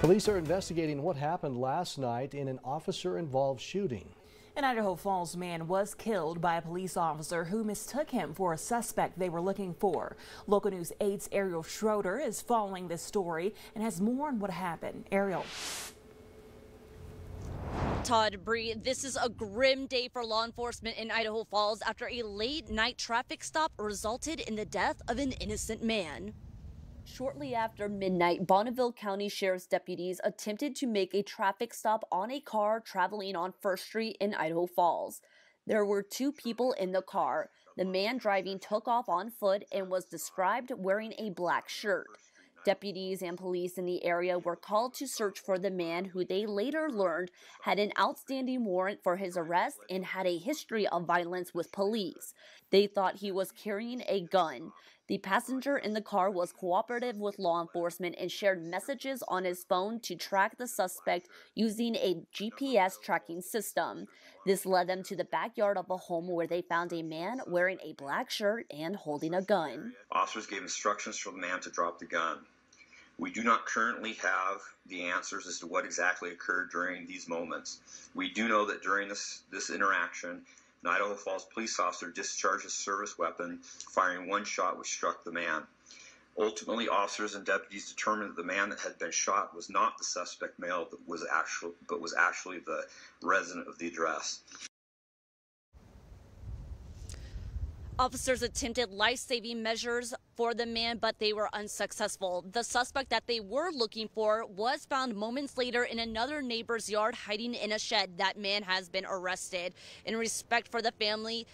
Police are investigating what happened last night in an officer-involved shooting. An Idaho Falls man was killed by a police officer who mistook him for a suspect they were looking for. Local News 8's Ariel Schroeder is following this story and has more on what happened. Ariel. Todd, Bree, this is a grim day for law enforcement in Idaho Falls after a late-night traffic stop resulted in the death of an innocent man. Shortly after midnight, Bonneville County Sheriff's deputies attempted to make a traffic stop on a car traveling on First Street in Idaho Falls. There were two people in the car. The man driving took off on foot and was described wearing a black shirt. Deputies and police in the area were called to search for the man, who they later learned had an outstanding warrant for his arrest and had a history of violence with police. They thought he was carrying a gun. The passenger in the car was cooperative with law enforcement and shared messages on his phone to track the suspect using a GPS tracking system. This led them to the backyard of a home where they found a man wearing a black shirt and holding a gun. Officers gave instructions for the man to drop the gun. We do not currently have the answers as to what exactly occurred during these moments. We do know that during this interaction, an Idaho Falls police officer discharged a service weapon, firing one shot which struck the man. Ultimately, officers and deputies determined that the man that had been shot was not the suspect male, but was actually the resident of the address. Officers attempted life-saving measures for the man, but they were unsuccessful. The suspect that they were looking for was found moments later in another neighbor's yard, hiding in a shed. That man has been arrested. In respect for the family,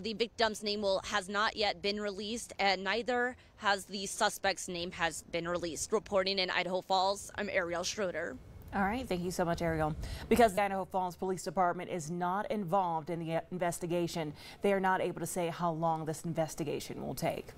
the victim's name has not yet been released, and neither has the suspect's name has been released. Reporting in Idaho Falls, I'm Ariel Schroeder. All right, thank you so much, Ariel. Because the Idaho Falls Police Department is not involved in the investigation, they are not able to say how long this investigation will take.